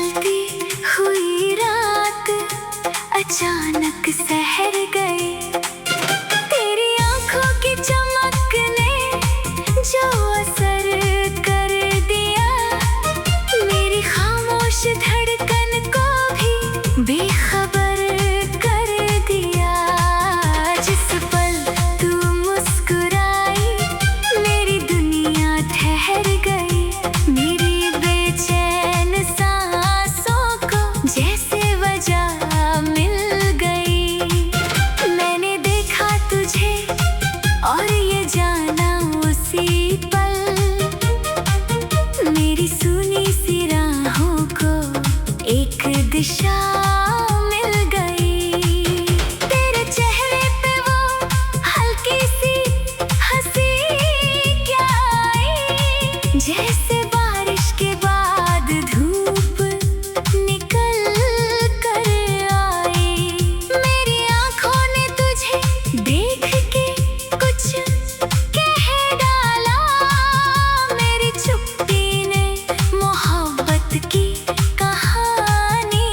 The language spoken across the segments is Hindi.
ढलती हुई रात अचानक सहर गई। तेरी आंखों की चमक ने जो असर कर दिया, मेरी खामोश धड़कन को भी बेखबर कर दिया। जिस पल तू मुस्कुराई मेरी दुनिया ठहर गई। मेरी बेचैन सांसों को जैसे वजह मिल गई। मैंने देखा तुझे और ये जाना उसी पल, मेरी सुनी सी राहों को एक दिशा मिल गई। तेरे चेहरे पे वो हल्की सी हंसी क्या आई, जैसे बारिश के बाद धूप निकल कर आई। मेरी आंखों ने तुझे देख के कुछ कह डाला, मेरी चुप्पी ने मोहब्बत की कहानी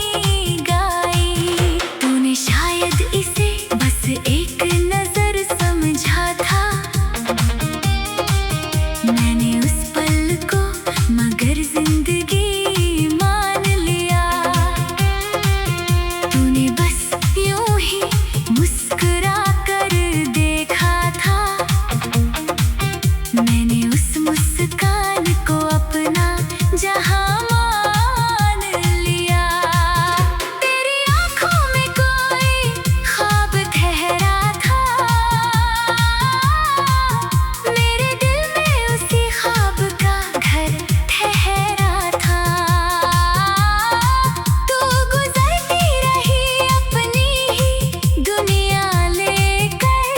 गाई। तूने शायद इसे बस एक नजर समझा था, मैंने उस पल को मगर जिंदगी मान लिया। तूने बस यूं ही मुस्कुरा कर देखा था, मैंने उस मुस्कान को अपना जहां मान लिया। तेरी आंखों में कोई ख्वाब ठहरा था, मेरे दिल में उसी ख्वाब का घर ठहरा था। तू गुजरती रही अपनी ही दुनिया लेकर,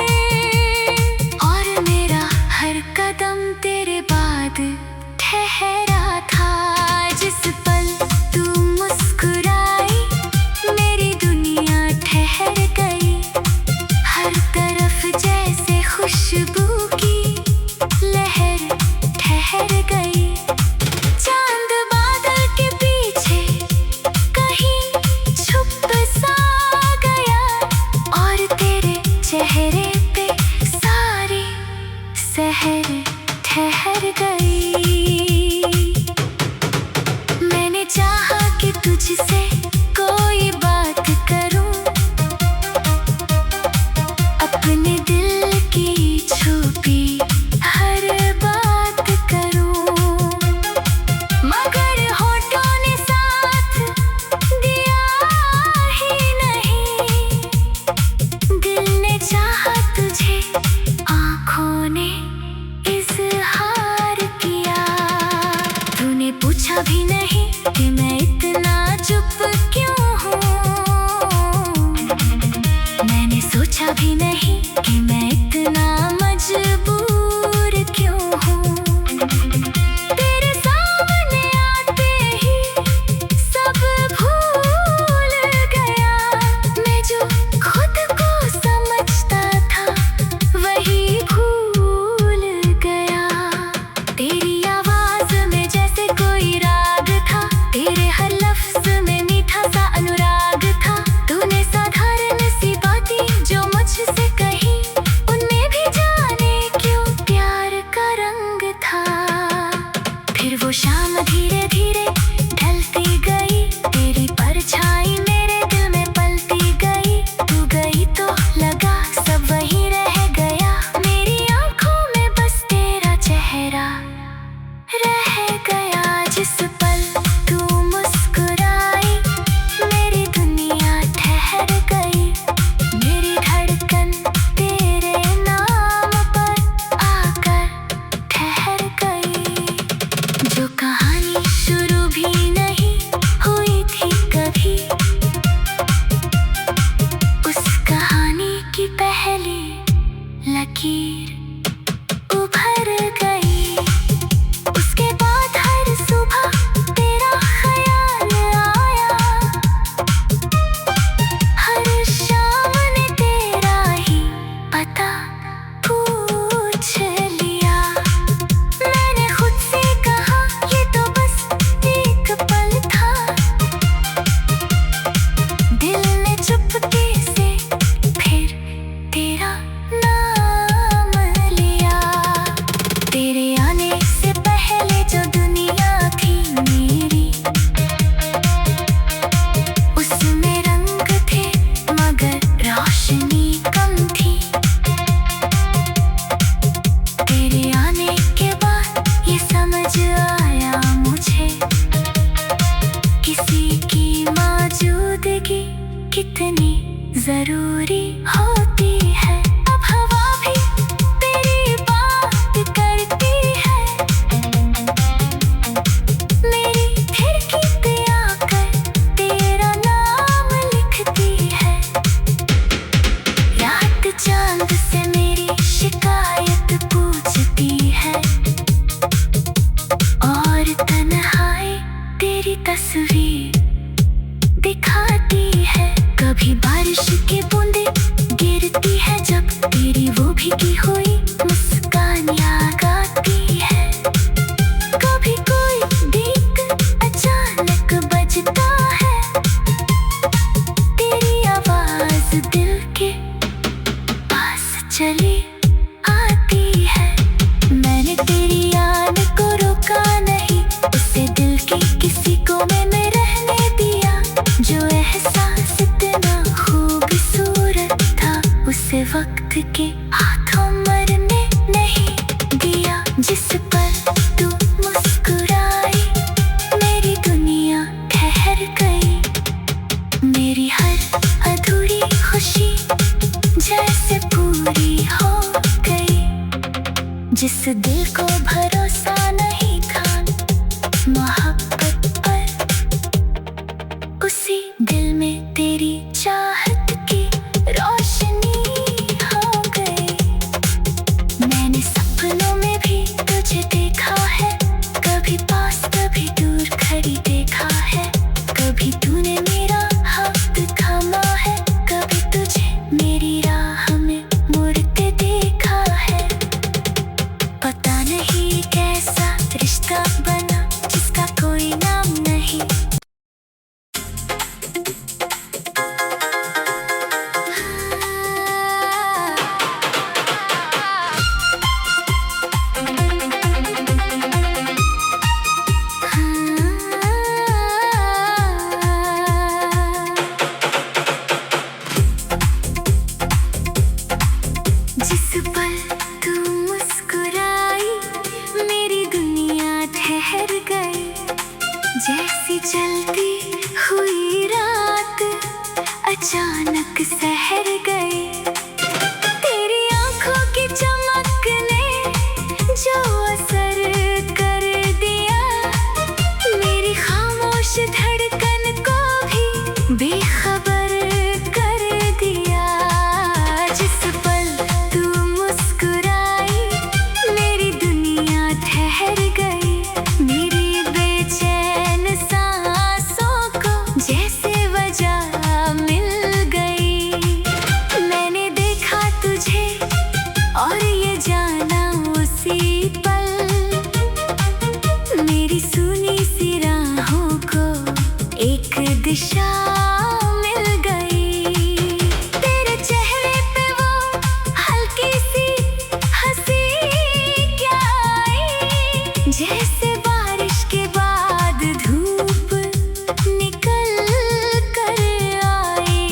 और मेरा हर कदम तेरे बाद ठहरा था। जिस पल तू मुस्कुराई मेरी दुनिया ठहर गई। हर तरफ जैसे खुशबू की लहर ठहर गई। चांद बादल के पीछे कहीं छुप सा गया, और तेरे चेहरे पे सारी सहर ठहर गई। मैंने चाहा कि तुझसे कोई बात करूं, अपने दिल की छुपी हर बात करूं, मगर होठों ने साथ दिया ही नहीं। दिल ने चाहा तुझे, आंखों ने इजहार किया। तूने पूछा भी नहीं कि मैं इतना चुप क्यों हूँ, मैंने सोचा भी नहीं कि मैं इतना मजबूर क्यों हूँ। तेरे सामने आते ही सब भूल गया, मैं जो खुद को समझता था वही भूल गया। तेरी आवाज में जैसे कोई राग था, तेरे हर लफ्ज में मीठा सा अनुराग था। तूने साधारण सी बातें जो मुझसे कही, कितनी जरूरी होती है। अब हवा भी तेरी बात करती है, मेरी खिड़की पे आकर तेरा नाम लिखती है। रात चांद से मेरी शिकायत पूछती है, और तन्हाई तेरी तस्वीर दिखाती है। कभी बारिश की बूंदें गिरती है जब तेरी वो भीगी हुई मुस्कान याद आती है। कभी कोई गीत अचानक बजता है, तेरी आवाज दिल के पास चली आती है। मैंने तेरी याद को रोका नहीं, उसे दिल की किसी कोने में रहने दिया। जो एहसास इतना खूबसूरत था, उसे वक्त के हाथों मरने नहीं दिया। जिस पल तू मुस्कुराई, मेरी दुनिया ठहर गई। मेरी हर अधूरी खुशी जैसे पूरी हो गई। जिस दिल को भरोसा नहीं था मोहब्बत पर, उसी दिल में तेरी चाहत की रोशनी हो गई। मैंने सपनों में भी तुझे देखा है, कभी पास कभी दूर खड़ी देखा है। कभी तूने मेरा हाथ थामा है, कभी तुझे मेरी राह में मुड़ते देखा है। पता नहीं कैसा रिश्ता बना जिसका कोई नाम नहीं। जिस पल तू मुस्कुराई, मेरी दुनिया ठहर गई। जैसी चलती हुई रात अचानक सहर गई। तेरी आंखों की चमक ने जो असर कर दिया, मेरी खामोश धड़कन को भी बेखबर कर दिया। जिस पल तू मुस्कुराई, मेरी दुनिया ठहर गई। मेरी बेचैन सांसों को जैसे वजह मिल गई। मैंने देखा तुझे और ये जाना उसी पल, मेरी सुनी सी राहों को एक दिशा मिल गई। तेरे चेहरे पे वो हल्की सी हंसी क्या आई, जैसे बारिश के बाद धूप निकल कर आई।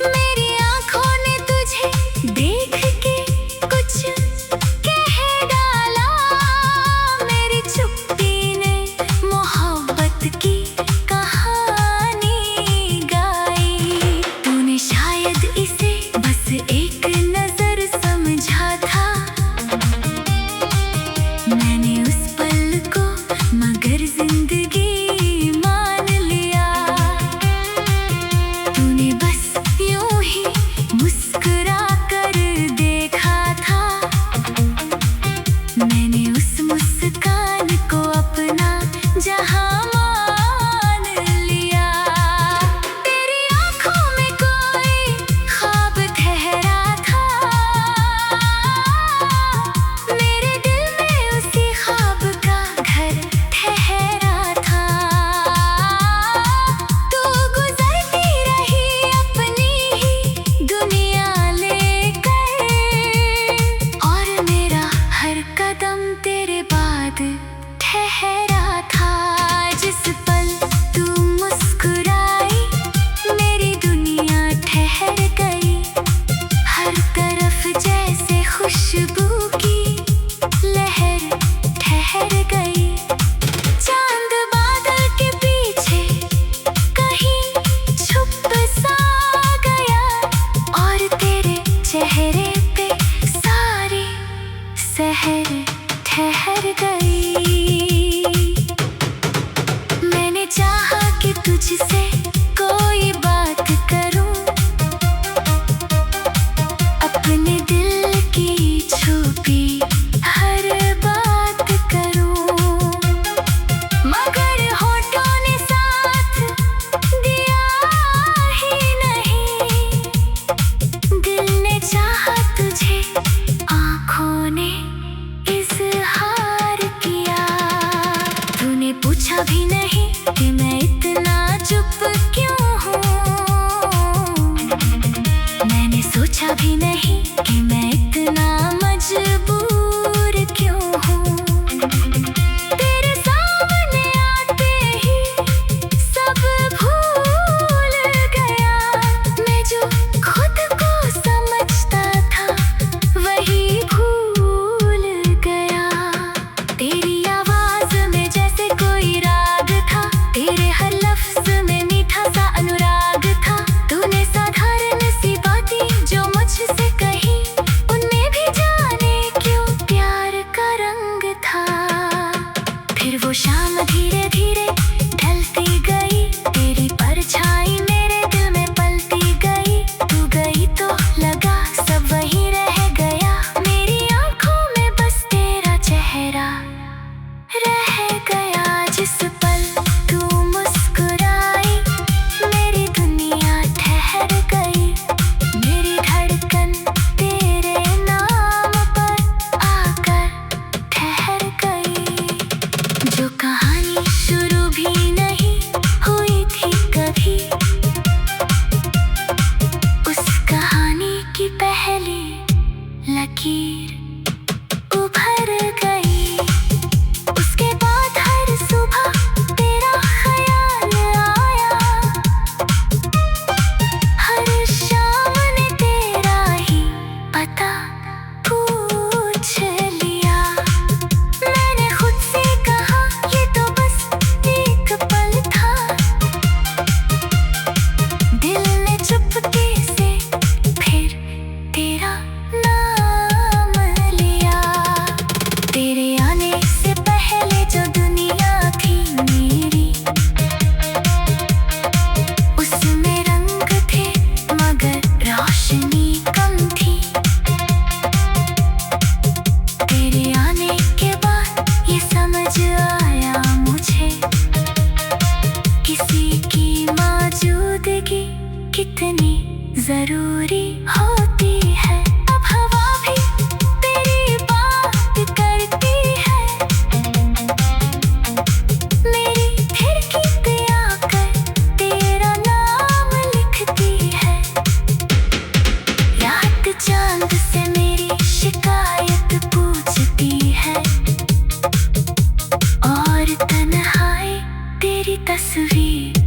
मेरी आंखों ने तुझे देख के कुछ कह डाला, मेरी चुप्पी ने मोहब्बत की कहानी गा भी नहीं कि मैं इतना मजबूर क्यों हूँ। तेरे सामने आते ही सब भूल गया। मैं जो खुद को समझता था वही भूल गया। तेरी आवाज में जैसे कोई राग था, तेरे हर लफ्ज में मीठा सा अनुराग था। तूने साधारण सी बातें जो मुझसे कही, उनमें भी जाने क्यों प्यार का रंग था। फिर वो शाम धीरे धीरे ढलती गई, तेरी परछाई मेरे दिल में पलती गई। तू गई तो लगा सब वहीं रह गया, मेरी आंखों में बस तेरा चेहरा रह गया। जिस पल तू मुस्कुराई मेरी दुनिया ठहर गई। मेरी धड़कन तेरे नाम पर आकर ठहर गई। जो कहानी शुरू भी नहीं हुई थी कभी, उस कहानी की पहली लकीर उभर गई। उसके बाद हर सुबह तेरा ख्याल आया, हर शाम ने तेरा ही पता पूछ लिया। मैंने खुद से कहा ये तो बस एक पल था। दिल ने चुपके से फिर तेरा नाम लिया। तेरे आने से पहले जो दुनिया थी मेरी, उसमें रंग थे मगर रोशनी कम थी। तेरे आने के बाद ये समझ आया मुझे, किसी की मौजूदगी कितनी जरूरी होती है। अब हवा भी तेरी बात करती है, मेरी खिड़की पे आकर तेरा नाम लिखती है। रात चांद से मेरी शिकायत पूछती है, और तन्हाई तेरी तस्वीर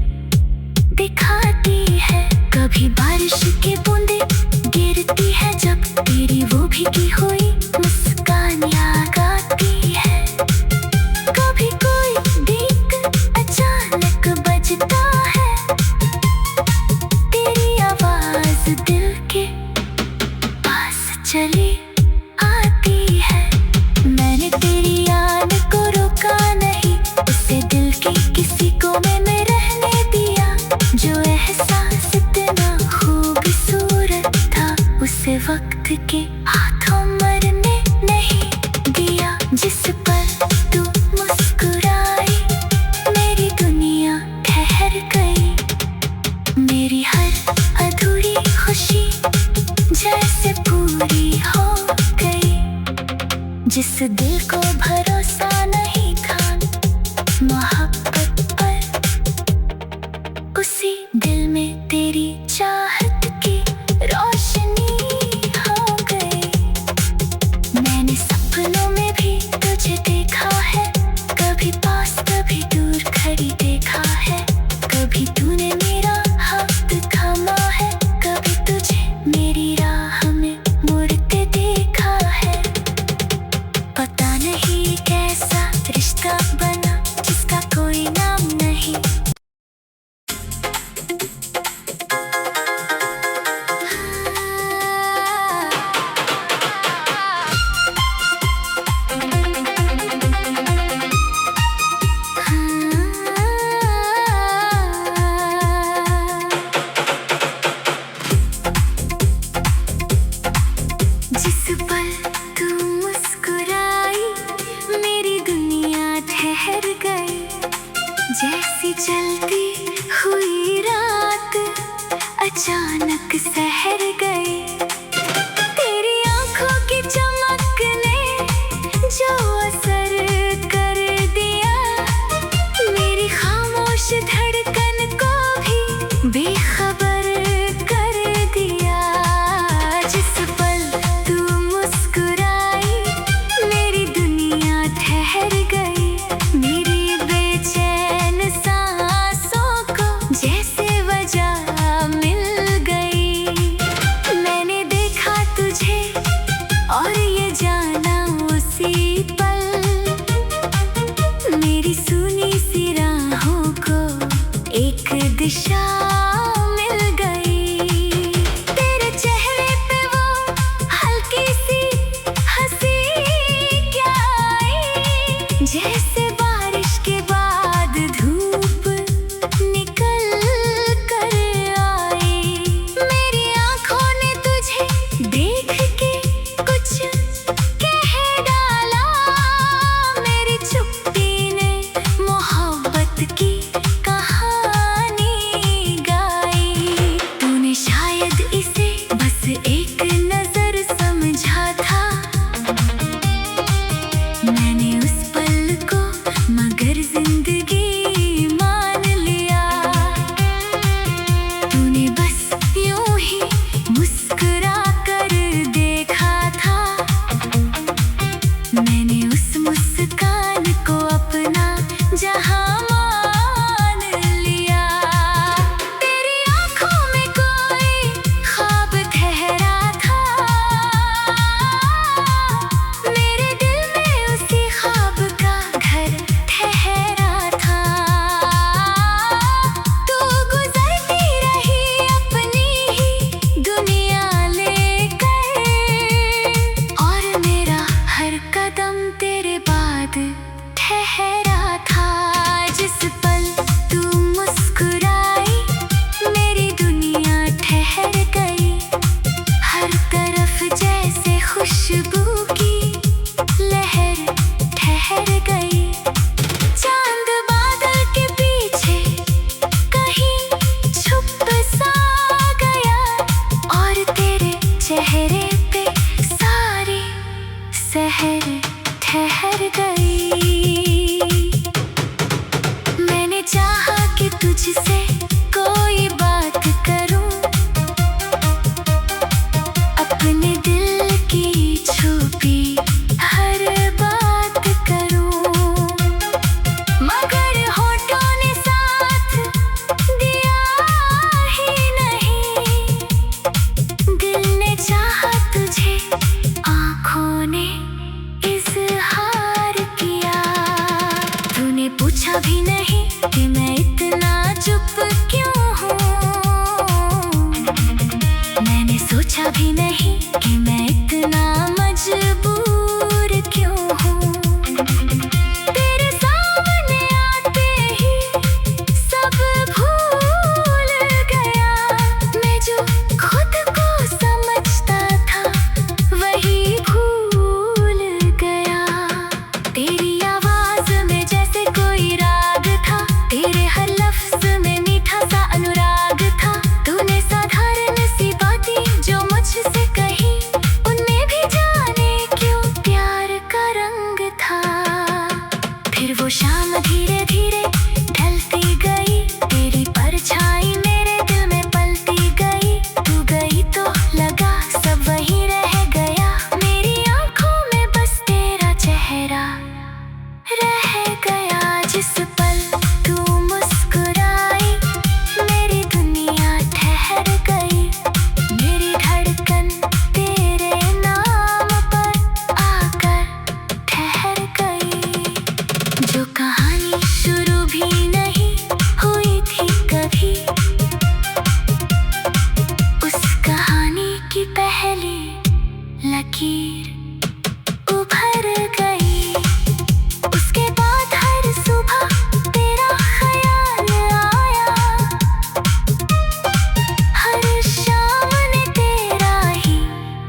दिखाती है। कभी बारिश की बूंदें गिरती है जब तेरी वो भीगी हुई मुस्कान याद आती है। कभी कोई गीत अचानक बजता है, तेरी आवाज दिल के पास चली आती है। मैंने तेरी याद को रोका नहीं, उसे दिल की किसी कोने में रहने दिया। जो एहसास इतना खूबसूरत था, उसे वक्त के हाथों मरने नहीं दिया। जिस पल तू मुस्कुराई मेरी दुनिया ठहर गई। मेरी हर अधूरी खुशी जैसे पूरी हो गई। जिस दिल को भरोसा नहीं था मोहब्बत पर, उसी दिल में तेरी चाहत की रोशनी हो गई। मैंने सपनों में भी तुझे देखा है, कभी पास कभी दूर खड़ी देखा है। कभी तूने मेरा हाथ थामा है, कभी तुझे मेरी राह में मुड़ते देखा है। पता नहीं कैसा रिश्ता बना जिसका कोई नाम नहीं। जिस पल तू मुस्कुराई मेरी दुनिया ठहर गई। जैसी चलती हुई रात एक दिशा मिल गई। तेरे चेहरे पे वो हल्की सी हंसी क्या आई, जैसे बारिश के बाद धूप निकल कर आई। मेरी आंखों ने तुझे देख के कुछ कह डाला, मेरी चुप्पी ने मोहब्बत की कहानी गाई। तूने शायद इसे बस एक नजर समझा था, मैंने उस पल को मगर जिंदगी मान लिया। तूने बस यूं ही मुस्कुरा कर देखा था, मैंने उस मुस्कान को अपना जहां मान लिया। तेरी आंखों में कोई ख्वाब ठहरा था, मेरे दिल में उसी ख्वाब का घर ठहरा था। तू गुजरती रही अपनी ही दुनिया लेकर, और मेरा हर कदम तेरे बाद ठहरा था। जिस पल तू मुस्कुराई मेरी दुनिया ठहर गई, हर तरफ जैसे खुशबू की लहर ठहर गई। चांद बादल के पीछे कहीं छुप सा गया, और तेरे चेहरे पे सारी सहर ठहर गई। मैंने चाहा कि तुझसे कोई बात करूं, अपने दिल की छुपी हर बात करूं, मगर होठों ने साथ दिया ही नहीं। दिल ने चाहा तुझे, आंखों ने इज़हार किया। तूने पूछा भी नहीं कि मैं इतना चुप क्यों हूँ, मैंने सोचा भी नहीं कि मैं इतना मजबूर क्यों हूँ। तेरे सामने आते ही सब भूल गया, मैं जो खुद को समझता था वही भूल गया। तेरी आवाज में जैसे कोई राग था, तेरे हर लफ्ज में मीठा सा अनुराग था। तूने साधारण सी बातें जो मुझसे कही, उनमें भी जाने क्यों प्यार का रंग था। फिर वो शाम धीरे धीरे ढलती गई, तेरी परछाई मेरे दिल में पलती गई। तू गई तो लगा सब वहीं रह गया, मेरी आंखों में बस तेरा चेहरा रह गया। जिस पल तू मुस्कुराई मेरी दुनिया ठहर गई, मेरी धड़कन तेरे नाम पर आकर ठहर गई। जो कहानी शुरू भी नहीं हुई थी कभी, उस कहानी की पहली लकीर उभर गई। उसके बाद हर सुबह तेरा ख्याल आया, हर शाम ने तेरा ही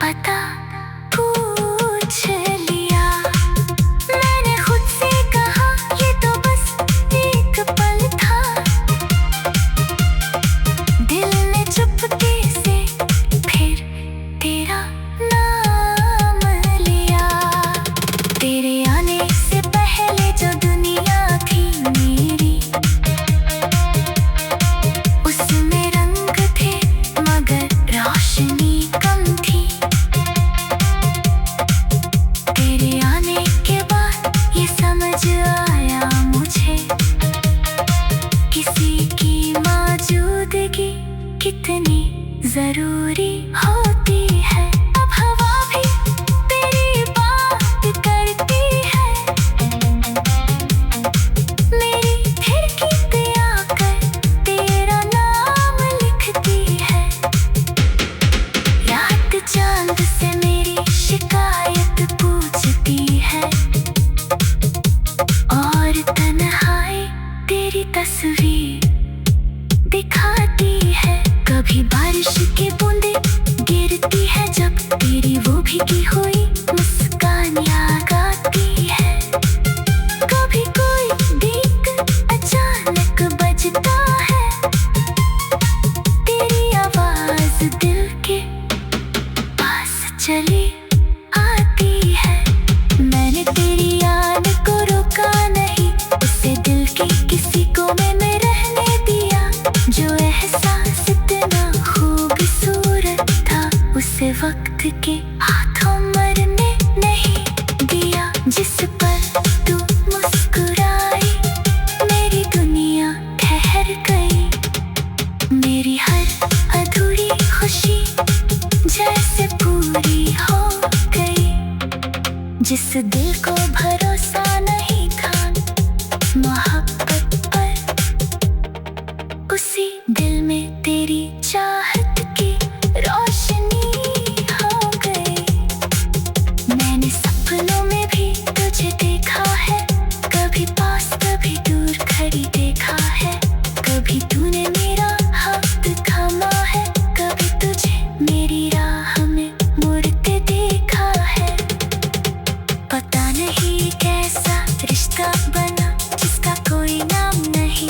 पता पूछ लिया। मैंने खुद से कहा ये तो बस एक पल था, दिल ने चुपके से फिर तेरा नाम लिया। तेरे आने से पहले जो दुनिया थी मेरी, उसमें रंग थे मगर रोशनी कम थी। तेरे आने के बाद ये समझ आया मुझे, किसी की मौजूदगी कितनी जरूरी होती है। अब हवा भी तेरी बात करती है, मेरी खिड़की पे आकर तेरा दिखाती है। कभी बारिश की बूंदें गिरती है जब तेरी वो भीगी हुई मुस्कान याद आती है। कभी कोई गीत अचानक बजता है, तेरी आवाज दिल के पास चली आती है। मैंने तेरी याद को रोका नहीं, उसे दिल की किसी कोने में रहने दिया। जो एहसास इतना खूबसूरत था, उसे वक्त के हाथों मरने नहीं दिया। जिस पर तू मुस्कुराई, मेरी दुनिया ठहर गई। मेरी हर अधूरी खुशी जैसे पूरी हो गई। जिस दिल को भरोसा नहीं था मोहब्बत पर, उसी दिल में तेरी चाहत की रोशनी हो गई। मैंने सपनों में भी तुझे देखा है, कभी पास कभी दूर खड़ी देखा है। कभी तूने मेरा हाथ थामा है, कभी तुझे मेरी राह में मुड़ते देखा है। पता नहीं कैसा रिश्ता बना जिसका कोई नाम नहीं।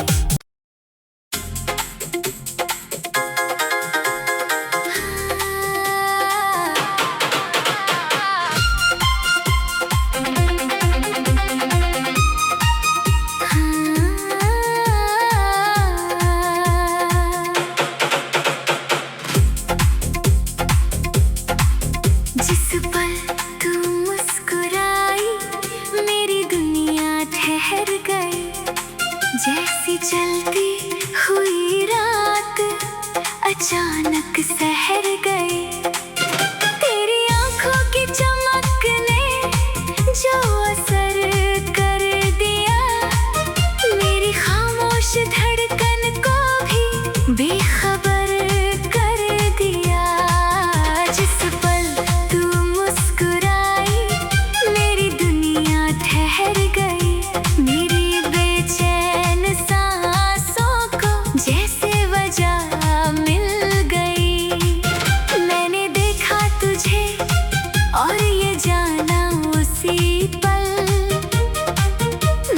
जिस पल तू मुस्कुराई, मेरी दुनिया ठहर गई। जैसी चलती हुई रात अचानक सहर गई। तेरी आंखों की चमक ने जो असर कर दिया, मेरी खामोश धड़कन को भी बेखबर कर दिया। जिस पल तू मुस्कुराई, मेरी दुनिया ठहर गई। मेरी बेचैन सांसों को जैसे वजह मिल गई। मैंने देखा तुझे और ये जाना उसी पल,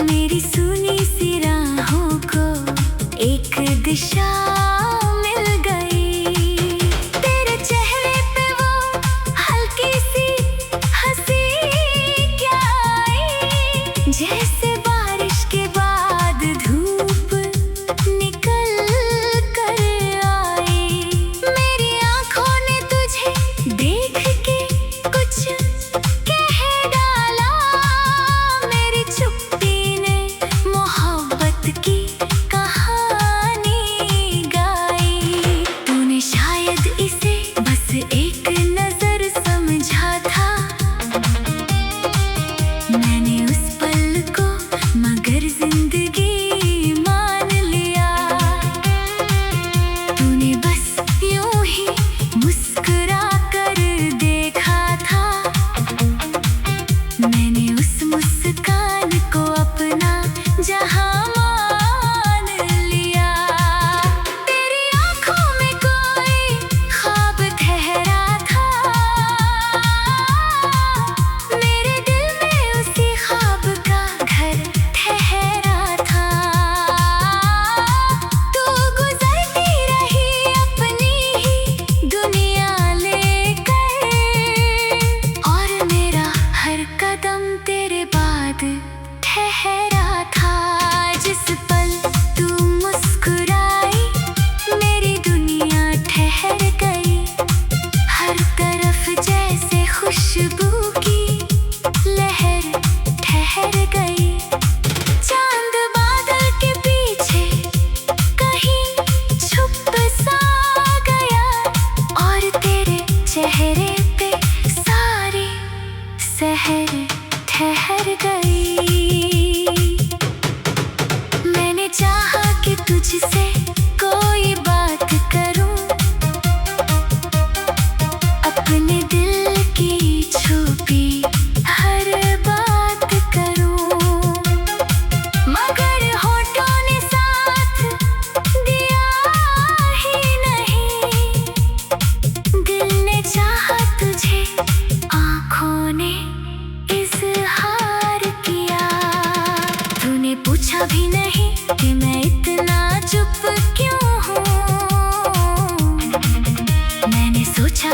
मेरी सुनी सी राहों को एक दिशा मिल गई। तेरे चेहरे पे वो हल्की सी हंसी क्या आई, जैसे बारिश के बाद धूप निकल कर आई। मेरी आंखों ने तुझे देख के कुछ कह डाला, मेरी चुप्पी ने मोहब्बत की कहानी गाई।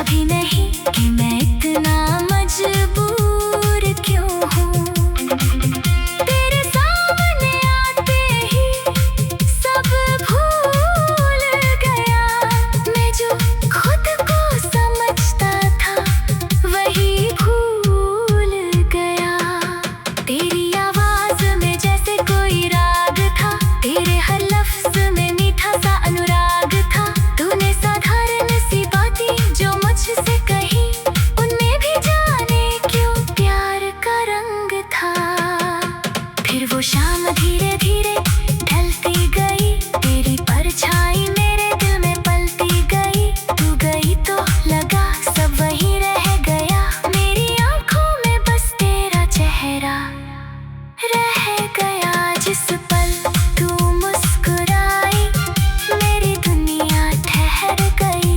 भी नहीं कि मैं इतना मजबूर क्यों हूँ। तेरे सामने आते ही सब भूल गया। मैं जो खुद को समझता था वही भूल गया। तेरी आवाज में जैसे कोई राग था, तेरे हर लफ्ज में मीठा सा अनुराग था। तूने साधारण सी बातें जो मुझसे कही, उनमें भी जाने क्यों प्यार का रंग था। फिर वो शाम धीरे धीरे ढलती गई, तेरी परछाई मेरे दिल में पलती गई। तू गई तो लगा सब वही रह गया, मेरी आंखों में बस तेरा चेहरा रह गया। जिस पल तू मुस्कुराई मेरी दुनिया ठहर गई।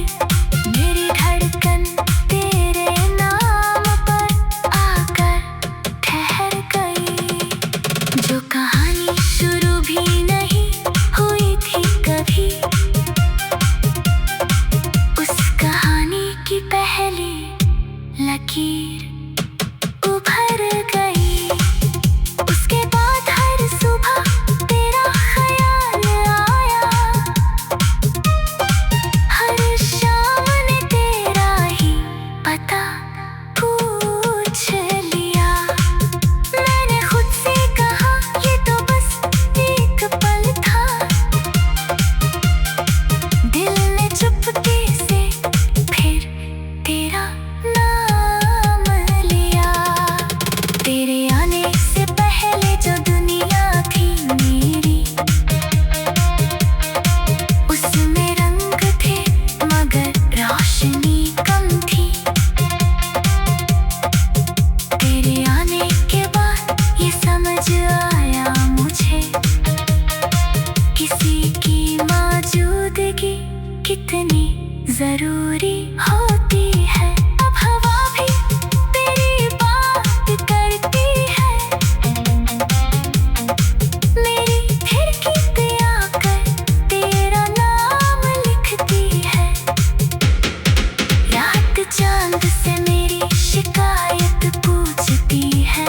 मेरी धड़कन तेरे नाम पर आकर ठहर गई। जो कहानी शुरू भी नहीं हुई थी कभी, उस कहानी की पहली लकीर उभर गई। उसके बाद हर सुबह तेरा ख्याल आया, हर शाम ने तेरा ही पता पूछ लिया। मैंने खुद से कहा ये तो बस एक पल था। दिल ने चुपके से फिर तेरा नाम लिया। तेरे आने से पहले जो दुनिया थी मेरी, उसमें रंग थे मगर रोशनी कम थी। तेरे आने के बाद ये समझ आया मुझे, किसी की मौजूदगी कितनी जरूरी होती है। अब हवा भी तेरी बात करती है, मेरी खिड़की पे आकर तेरा नाम लिखती है। रात चांद से मेरी शिकायत पूछती है,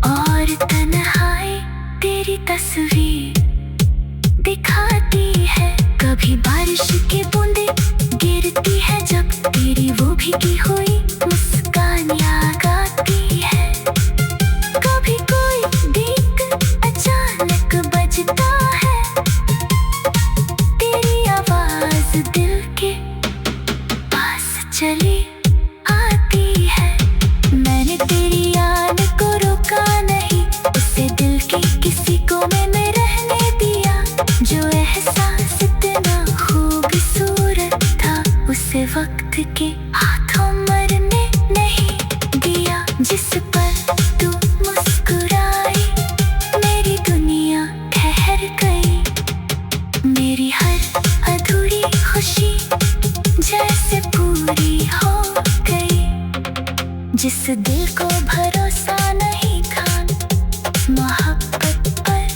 और तन्हाई तेरी तस्वीर दिखाती है। कभी बारिश की बूंदें गिरती है जब तेरी वो भीगी हुई मुस्कान याद आती है। कभी कोई गीत अचानक बजता है, तेरी आवाज दिल के पास चली आती है। मैंने तेरी याद को रोका नहीं, उसे दिल की किसी कोने में रहने दिया। जो एहसास इतना खूबसूरत था, उसे वक्त के हाथों मरने नहीं दिया। जिस पल तू मुस्कुराई मेरी दुनिया ठहर गई। मेरी हर अधूरी खुशी जैसे पूरी हो गई। जिस दिल को भरोसा नहीं था मोहब्बत पर,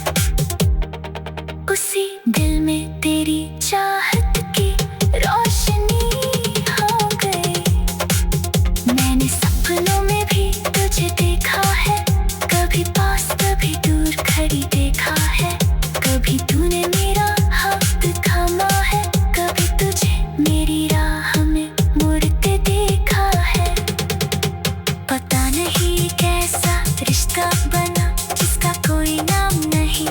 उसी दिल में तेरी चाहत की रोशनी हो गई। मैंने सपनों में भी तुझे देखा है, कभी पास कभी दूर खड़ी देखा है। कभी तूने मेरा हाथ थामा है, कभी तुझे मेरी राह में मुड़ते देखा है। पता नहीं कैसा रिश्ता बना जिसका कोई नाम नहीं।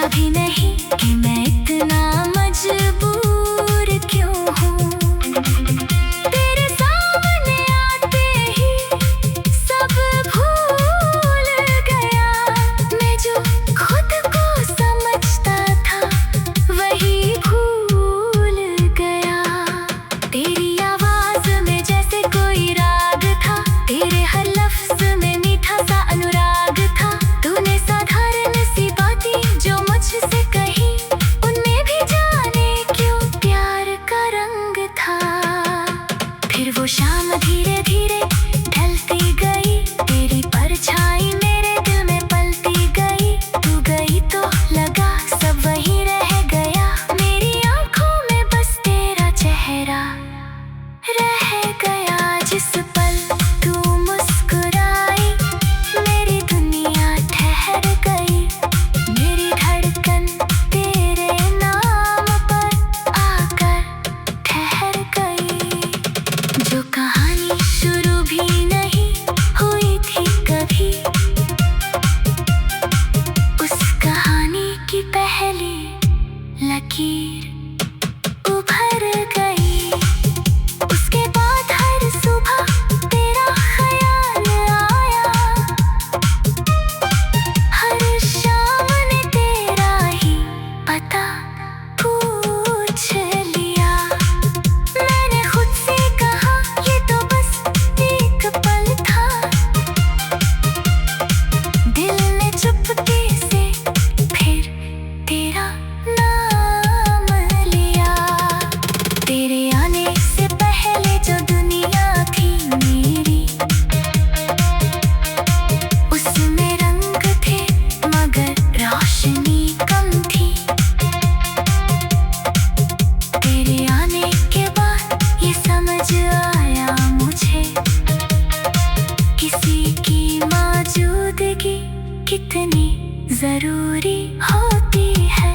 कभी नहीं कि मैं इतना मजबूर क्यों हूँ। तेरे सामने आते ही सब भूल गया। मैं जो खुद को समझता था वही भूल गया। तेरी आवाज में जैसे कोई राग था, तेरे हर लफ्ज में मीठा सा अनुराग था। तूने साधारण सी बातें जो मुझसे कही, उनमें भी जाने क्यों प्यार का रंग था। फिर वो शाम धीरे धीरे ढलती गई, तेरी परछाई मेरे दिल में पलती गई। तू गई तो लगा सब वही रह गया, मेरी आंखों में बस तेरा चेहरा रह गया। जिस पल तू मुस्कुराई मेरी दुनिया ठहर गई। मेरी धड़कन तेरे नाम पर आकर ठहर गई। जो कहानी शुरू भी नहीं हुई थी कभी, उस कहानी की पहली लकीर उभर गई। उसके बाद हर सुबह तेरा ख्याल आया, हर शाम ने तेरा ही पता पूछ लिया। मैंने खुद से कहा ये तो बस एक पल था। दिल ने चुपके से फिर तेरा नाम लिया। तेरे आने से पहले जो दुनिया थी मेरी, उसमें रंग थे मगर रोशनी कम थी। तेरे आने के बाद ये समझ आया मुझे, किसी की मौजूदगी कितनी जरूरी होती है।